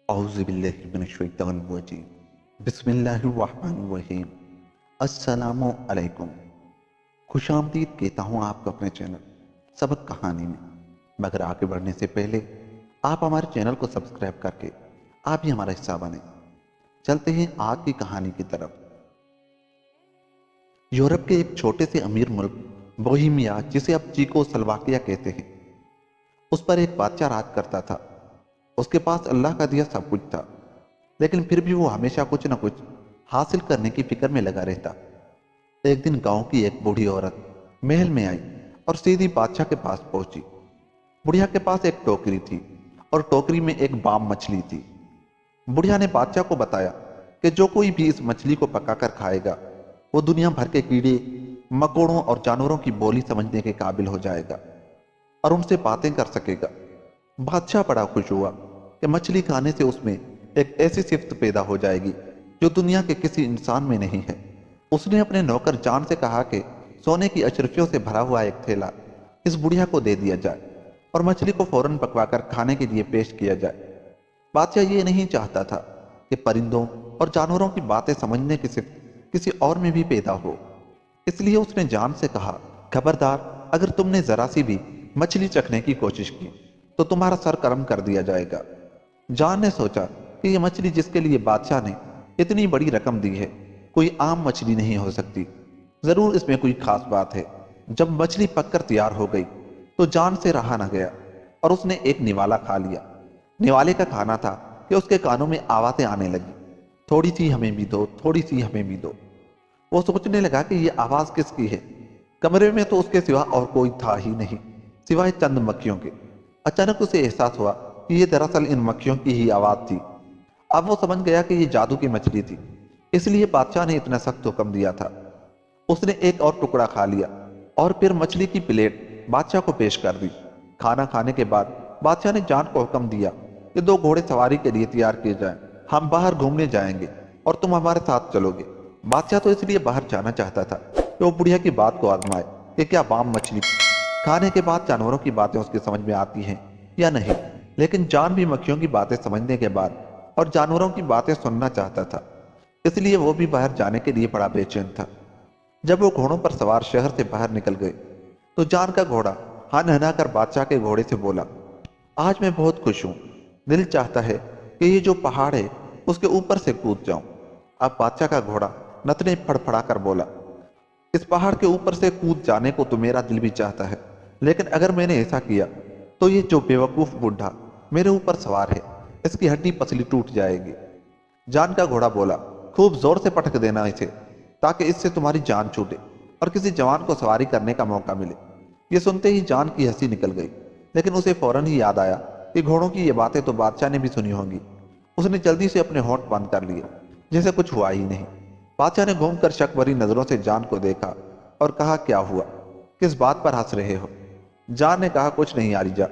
اعوذ باللہ من الشیطان الرجیم بسم اللہ الرحمن الرحیم۔ السلام علیکم، خوش آمدید کہتا ہوں آپ کو اپنے چینل سبق کہانی میں۔ مگر آگے بڑھنے سے پہلے آپ ہمارے چینل کو سبسکرائب کر کے آپ بھی ہمارا حصہ بنیں۔ چلتے ہیں آج کی کہانی کی طرف۔ یورپ کے ایک چھوٹے سے امیر ملک بوہیمیا، جسے اب چیکو سلواکیہ کہتے ہیں، اس پر ایک بادشاہ راج کرتا تھا۔ اس کے پاس اللہ کا دیا سب کچھ تھا، لیکن پھر بھی وہ ہمیشہ کچھ نہ کچھ حاصل کرنے کی فکر میں لگا رہتا۔ ایک دن گاؤں کی ایک بوڑھی عورت محل میں آئی اور سیدھی بادشاہ کے پاس پہنچی۔ بڑھیا کے پاس ایک ٹوکری تھی اور ٹوکری میں ایک بام مچھلی تھی۔ بڑھیا نے بادشاہ کو بتایا کہ جو کوئی بھی اس مچھلی کو پکا کر کھائے گا وہ دنیا بھر کے کیڑے مکوڑوں اور جانوروں کی بولی سمجھنے کے قابل ہو جائے گا اور ان سے باتیں کر سکے گا۔ بادشاہ بڑا خوش ہوا کہ مچھلی کھانے سے اس میں ایک ایسی صفت پیدا ہو جائے گی جو دنیا کے کسی انسان میں نہیں ہے۔ اس نے اپنے نوکر جان سے کہا کہ سونے کی اشرفیوں سے بھرا ہوا ایک تھیلا اس بڑھیا کو دے دیا جائے اور مچھلی کو فوراً پکوا کر کھانے کے لیے پیش کیا جائے۔ بادشاہ یہ نہیں چاہتا تھا کہ پرندوں اور جانوروں کی باتیں سمجھنے کی صفت کسی اور میں بھی پیدا ہو، اس لیے اس نے جان سے کہا، خبردار، اگر تم نے ذرا سی بھی مچھلی چکھنے کی کوشش کی تو تمہارا سر قلم کر دیا جائے گا۔ جان نے سوچا کہ یہ مچھلی جس کے لیے بادشاہ نے اتنی بڑی رقم دی ہے کوئی عام مچھلی نہیں ہو سکتی، ضرور اس میں کوئی خاص بات ہے۔ جب مچھلی پک کر تیار ہو گئی تو جان سے رہا نہ گیا اور اس نے ایک نوالا کھا لیا۔ نوالے کا کھانا تھا کہ اس کے کانوں میں آوازیں آنے لگی، تھوڑی سی ہمیں بھی دو، تھوڑی سی ہمیں بھی دو۔ وہ سوچنے لگا کہ یہ آواز کس کی ہے؟ کمرے میں تو اس کے سوا اور کوئی تھا ہی نہیں سوائے چند مکھیوں کے۔ اچانک اسے احساس ہوا کہ یہ دراصل ان مکھیوں کی ہی آواز تھی۔ اب وہ سمجھ گیا کہ یہ جادو کی مچھلی تھی، اس لیے بادشاہ نے اتنا سخت حکم دیا تھا۔ اس نے ایک اور ٹکڑا کھا لیا اور پھر مچھلی کی پلیٹ بادشاہ کو پیش کر دی۔ کھانا کھانے کے بعد بادشاہ نے جان کو حکم دیا کہ 2 گھوڑے سواری کے لیے تیار کیے جائیں، ہم باہر گھومنے جائیں گے اور تم ہمارے ساتھ چلو گے۔ بادشاہ تو اس لیے باہر جانا چاہتا تھا کہ وہ بڑھیا کی بات کو آزمائے کہ کیا بام مچھلی کھانے کے بعد جانوروں کی باتیں اس کی سمجھ میں آتی ہیں یا نہیں۔ لیکن جان بھی مکھیوں کی باتیں سمجھنے کے بعد اور جانوروں کی باتیں سننا چاہتا تھا، اس لیے وہ بھی باہر جانے کے لیے بڑا بے چین تھا۔ جب وہ گھوڑوں پر سوار شہر سے باہر نکل گئے تو جان کا گھوڑا ہنہنا کر بادشاہ کے گھوڑے سے بولا، آج میں بہت خوش ہوں، دل چاہتا ہے کہ یہ جو پہاڑ ہے اس کے اوپر سے کود جاؤں۔ اب بادشاہ کا گھوڑا نتنے پھڑ پھڑا کر بولا، اس پہاڑ کے اوپر سے کود جانے کو تو میرا دل بھی چاہتا ہے، لیکن اگر میں نے ایسا کیا تو یہ جو بیوقوف بڈھا میرے اوپر سوار ہے اس کی ہڈی پسلی ٹوٹ جائے گی۔ جان کا گھوڑا بولا، خوب زور سے پٹک دینا اسے تاکہ اس سے تمہاری جان چھوٹے اور کسی جوان کو سواری کرنے کا موقع ملے۔ یہ سنتے ہی جان کی ہنسی نکل گئی، لیکن اسے فوراً ہی یاد آیا کہ گھوڑوں کی یہ باتیں تو بادشاہ نے بھی سنی ہوں گی۔ اس نے جلدی سے اپنے ہونٹ بند کر لیے جیسے کچھ ہوا ہی نہیں۔ بادشاہ نے گھوم کر شک بھری نظروں سے جان کو دیکھا اور کہا، کیا ہوا؟ کس بات پر ہنس رہے ہو؟ جان نے کہا، کچھ نہیں یاریجا۔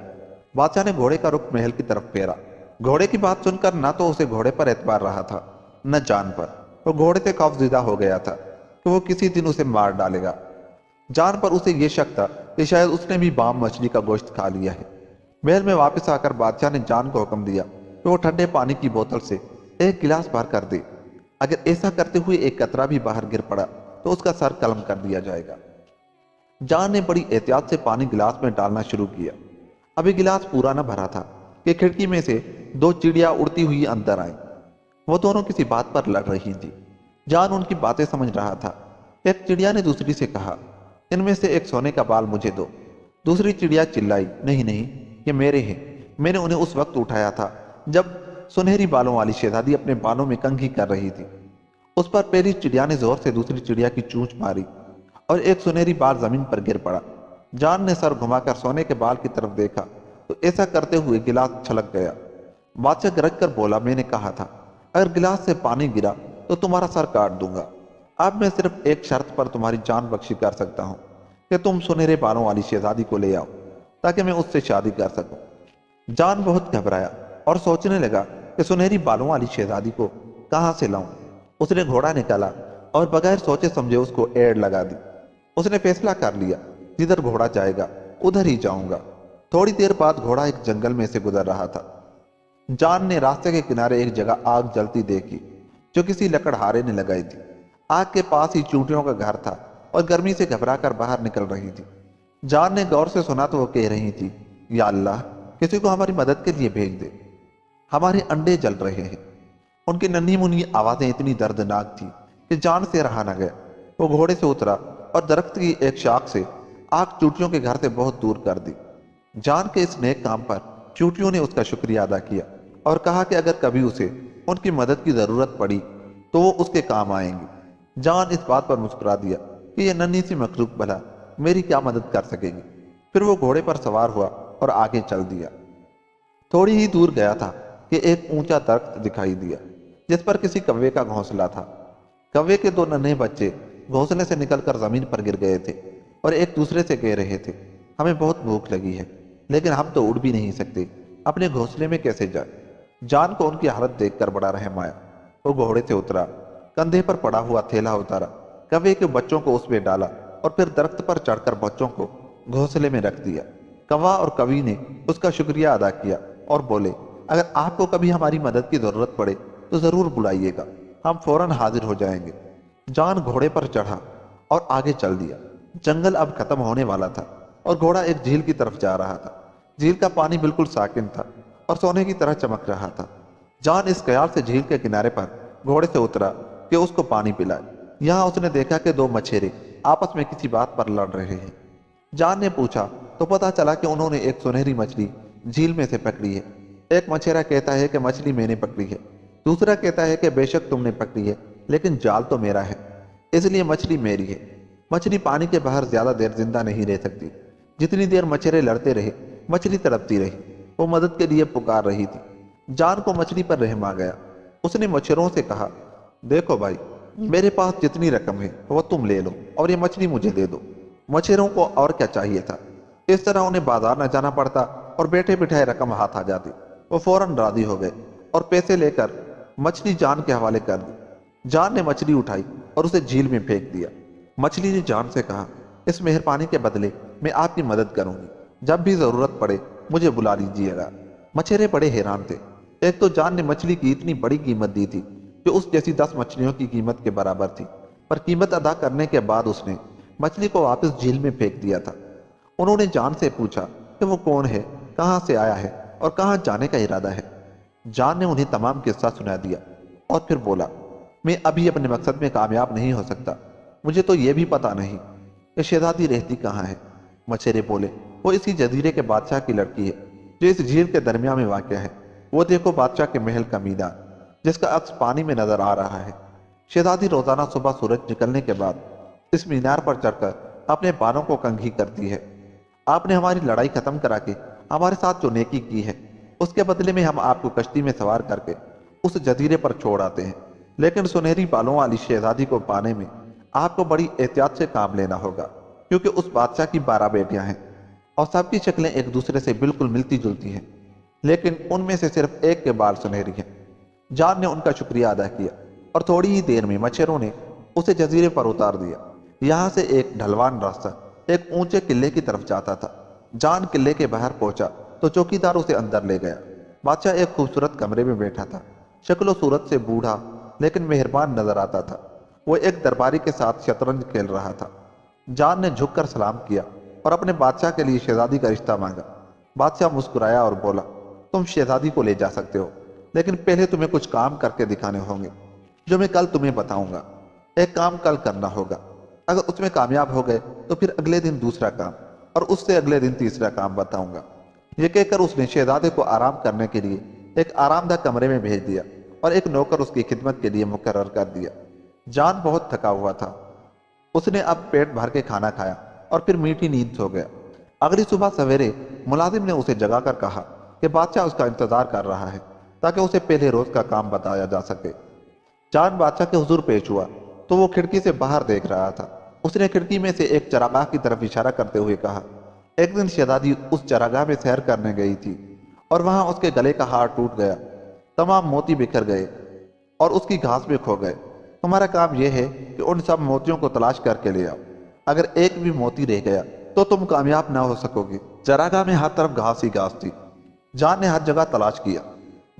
بادشاہ نے گھوڑے کا رخ محل کی طرف پھیرا۔ گھوڑے کی بات سن کر نہ تو اسے گھوڑے پر اعتبار رہا تھا نہ جان پر۔ وہ گھوڑے سے خوف زدہ ہو گیا تھا کہ وہ کسی دن اسے مار ڈالے گا۔ جان پر اسے یہ شک تھا کہ شاید اس نے بھی بام مچھلی کا گوشت کھا لیا ہے۔ محل میں واپس آ کر بادشاہ نے جان کو حکم دیا کہ وہ ٹھنڈے پانی کی بوتل سے ایک گلاس بھر کر دے۔ اگر ایسا کرتے ہوئے ایک قطرہ بھی باہر گر پڑا تو اس کا سر قلم کر دیا جائے گا۔ جان نے بڑی احتیاط سے پانی گلاس میں ڈالنا شروع کیا۔ ابھی گلاس پورا نہ بھرا تھا کہ کھڑکی میں سے 2 چڑیا اڑتی ہوئی اندر آئیں۔ وہ دونوں کسی بات پر لڑ رہی تھی۔ جان ان کی باتیں سمجھ رہا تھا۔ ایک چڑیا نے دوسری سے کہا، ان میں سے ایک سونے کا بال مجھے دو۔ دوسری چڑیا چلائی، نہیں نہیں، یہ میرے ہیں، میں نے انہیں اس وقت اٹھایا تھا جب سنہری بالوں والی شہزادی اپنے بالوں میں کنگھی کر رہی تھی۔ اس پر پہلی چڑیا نے زور سے دوسری چڑیا کی چونچ ماری اور ایک سنہری بال زمین پر گر پڑا۔ جان نے سر گھما کر سونے کے بال کی طرف دیکھا تو ایسا کرتے ہوئے گلاس چھلک گیا۔ بادشاہ گرج کر بولا، میں نے کہا تھا اگر گلاس سے پانی گرا تو تمہارا سر کاٹ دوں گا۔ اب میں صرف ایک شرط پر تمہاری جان بخشی کر سکتا ہوں کہ تم سنہرے بالوں والی شہزادی کو لے آؤ تاکہ میں اس سے شادی کر سکوں۔ جان بہت گھبرایا اور سوچنے لگا کہ سنہری بالوں والی شہزادی کو کہاں سے لاؤں۔ اس نے گھوڑا نکالا اور بغیر سوچے سمجھے اس کو ایڑ لگا دی۔ اس نے فیصلہ کر لیا، جدھر گھوڑا جائے گا ادھر ہی جاؤں گا۔ تھوڑی دیر بعد گھوڑا ایک جنگل میں سے گزر رہا تھا۔ جان نے راستے کے کنارے ایک جگہ آگ جلتی دیکھی جو کسی لکڑہارے نے لگائی تھی۔ آگ کے پاس ہی چونٹیوں کا گھر تھا اور گرمی سے گھبرا کر باہر نکل رہی تھی۔ جان نے غور سے سنا تو وہ کہہ رہی تھی، یا اللہ، کسی کو ہماری مدد کے لیے بھیج دے، ہمارے انڈے جل رہے ہیں۔ ان کی ننھی منھی آوازیں اتنی دردناک تھی کہ جان سے رہا نہ گیا۔ وہ گھوڑے سے اترا اور درخت کی ایک شاخ سے آگ چونٹیوں کے گھر سے بہت دور کر دی۔ جان کے اس نیک کام پر چونٹیوں نے اس کا شکریہ ادا کیا اور کہا کہ اگر کبھی اسے ان کی مدد کی ضرورت پڑی تو وہ اس کے کام آئیں گی۔ جان اس بات پر مسکرا دیا کہ یہ ننھی سی مخلوق بھلا میری کیا مدد کر سکے گی۔ پھر وہ گھوڑے پر سوار ہوا اور آگے چل دیا۔ تھوڑی ہی دور گیا تھا کہ ایک اونچا درخت دکھائی دیا جس پر کسی کوے کا گھونسلہ تھا۔ کوے کے دو ننھے بچے گھونسلے سے نکل کر زمین پر گر گئے تھے اور ایک دوسرے سے کہہ رہے تھے، ہمیں بہت بھوک لگی ہے لیکن ہم تو اڑ بھی نہیں سکتے، اپنے گھونسلے میں کیسے جائیں؟ جان کو ان کی حالت دیکھ کر بڑا رحم آیا۔ وہ گھوڑے سے اترا، کندھے پر پڑا ہوا تھیلا اتارا، کوے کے بچوں کو اس میں ڈالا اور پھر درخت پر چڑھ کر بچوں کو گھونسلے میں رکھ دیا۔ کوا اور کوی نے اس کا شکریہ ادا کیا اور بولے، اگر آپ کو کبھی ہماری مدد کی ضرورت پڑے تو ضرور بلائیے گا، ہم فوراً حاضر ہو جائیں گے۔ جان گھوڑے پر چڑھا اور آگے چل دیا۔ جنگل اب ختم ہونے والا تھا اور گھوڑا ایک جھیل کی طرف جا رہا تھا۔ جھیل کا پانی بالکل ساکن تھا اور سونے کی طرح چمک رہا تھا۔ جان اس خیال سے جھیل کے کنارے پر گھوڑے سے اترا کہ اس کو پانی پلائے۔ یہاں اس نے دیکھا کہ دو مچھیرے آپس میں کسی بات پر لڑ رہے ہیں۔ جان نے پوچھا تو پتا چلا کہ انہوں نے ایک سنہری مچھلی جھیل میں سے پکڑی ہے۔ ایک مچھیرا کہتا ہے کہ مچھلی میں نے پکڑی ہے، دوسرا کہتا ہے کہ بے شک تم نے پکڑی ہے لیکن جال تو میرا ہے، اس لیے مچھلی میری ہے۔ مچھلی پانی کے باہر زیادہ دیر زندہ نہیں رہ سکتی۔ جتنی دیر مچھیرے لڑتے رہے مچھلی تڑپتی رہی، وہ مدد کے لیے پکار رہی تھی۔ جان کو مچھلی پر رحم آ گیا۔ اس نے مچھروں سے کہا، دیکھو بھائی، میرے پاس جتنی رقم ہے وہ تم لے لو اور یہ مچھلی مجھے دے دو۔ مچھروں کو اور کیا چاہیے تھا؟ اس طرح انہیں بازار نہ جانا پڑتا اور بیٹھے بٹھائے رقم ہاتھ آ جاتی۔ وہ فوراً راضی ہو گئے اور پیسے لے کر مچھلی جان کے حوالے کر دی۔ جان نے مچھلی اٹھائی اور اسے جھیل میں پھینک دیا۔ مچھلی نے جان سے کہا، اس مہربانی کے بدلے میں آپ کی مدد کروں گی، جب بھی ضرورت پڑے مجھے بلا لیجیے گا۔ مچھرے بڑے حیران تھے۔ ایک تو جان نے مچھلی کی اتنی بڑی قیمت دی تھی جو اس جیسی 10 مچھلیوں کی قیمت کے برابر تھی، پر قیمت ادا کرنے کے بعد اس نے مچھلی کو واپس جھیل میں پھینک دیا تھا۔ انہوں نے جان سے پوچھا کہ وہ کون ہے، کہاں سے آیا ہے اور کہاں جانے کا ارادہ ہے۔ جان نے انہیں تمام قصہ سنا دیا اور پھر بولا، میں ابھی اپنے مقصد میں کامیاب نہیں ہو سکتا، مجھے تو یہ بھی پتا نہیں کہ شہزادی رہتی کہاں ہے۔ مچھرے بولے، وہ اسی جزیرے کے بادشاہ کی لڑکی ہے جو اس جھیل کے درمیان میں واقع ہے۔ وہ دیکھو بادشاہ کے محل کا میدان جس کا عکس پانی میں نظر آ رہا ہے۔ شہزادی روزانہ صبح سورج نکلنے کے بعد اس مینار پر چڑھ کر اپنے بالوں کو کنگھی کرتی ہے۔ آپ نے ہماری لڑائی ختم کرا کے ہمارے ساتھ جو نیکی کی ہے اس کے بدلے میں ہم آپ کو کشتی میں سوار کر کے اس جزیرے پر چھوڑ آتے ہیں، لیکن سنہری بالوں والی شہزادی کو پانے میں آپ کو بڑی احتیاط سے کام لینا ہوگا، کیونکہ اس بادشاہ کی 12 بیٹیاں ہیں اور سب کی شکلیں ایک دوسرے سے بالکل ملتی جلتی ہیں، لیکن ان میں سے صرف ایک کے بال سنہری ہیں۔ جان نے ان کا شکریہ ادا کیا اور تھوڑی ہی دیر میں مچھروں نے اسے جزیرے پر اتار دیا۔ یہاں سے ایک ڈھلوان راستہ ایک اونچے قلعے کی طرف جاتا تھا۔ جان قلعے کے باہر پہنچا تو چوکیدار اسے اندر لے گیا۔ بادشاہ ایک خوبصورت کمرے میں بیٹھا تھا، شکل و صورت سے بوڑھا لیکن مہربان نظر آتا تھا۔ وہ ایک درباری کے ساتھ شطرنج کھیل رہا تھا۔ جان نے جھک کر سلام کیا اور اپنے بادشاہ کے لیے شہزادی کا رشتہ مانگا۔ بادشاہ مسکرایا اور بولا، تم شہزادی کو لے جا سکتے ہو، لیکن پہلے تمہیں کچھ کام کر کے دکھانے ہوں گے جو میں کل تمہیں بتاؤں گا۔ ایک کام کل کرنا ہوگا، اگر اس میں کامیاب ہو گئے تو پھر اگلے دن دوسرا کام اور اس سے اگلے دن تیسرا کام بتاؤں گا۔ یہ کہہ کر اس نے شہزادے کو آرام کرنے کے لیے ایک آرام دہ کمرے میں بھیج دیا اور ایک نوکر اس کی خدمت کے لیے مقرر کر دیا۔ جان بہت تھکا ہوا تھا۔ اس نے اب پیٹ بھر کے کھانا کھایا اور پھر میٹھی نیند سو گیا۔ اگلی صبح سویرے ملازم نے اسے جگا کر کہا کہ بادشاہ اس کا انتظار کر رہا ہے تاکہ اسے پہلے روز کا کام بتایا جا سکے۔ جان بادشاہ کے حضور پیش ہوا تو وہ کھڑکی سے باہر دیکھ رہا تھا۔ اس نے کھڑکی میں سے ایک چراگاہ کی طرف اشارہ کرتے ہوئے کہا، ایک دن شہزادی اس چراگاہ میں سیر کرنے گئی تھی اور وہاں اس کے گلے کا ہار ٹوٹ گیا، تمام موتی بکھر گئے اور اس کی گھاس میں کھو گئے۔ تمہارا کام یہ ہے کہ ان سب موتیوں کو تلاش کر کے لے آؤ، اگر ایک بھی موتی رہ گیا تو تم کامیاب نہ ہو سکو گے۔ چراگاہ میں ہر طرف گھاس ہی گھاس تھی۔ جان نے ہر جگہ تلاش کیا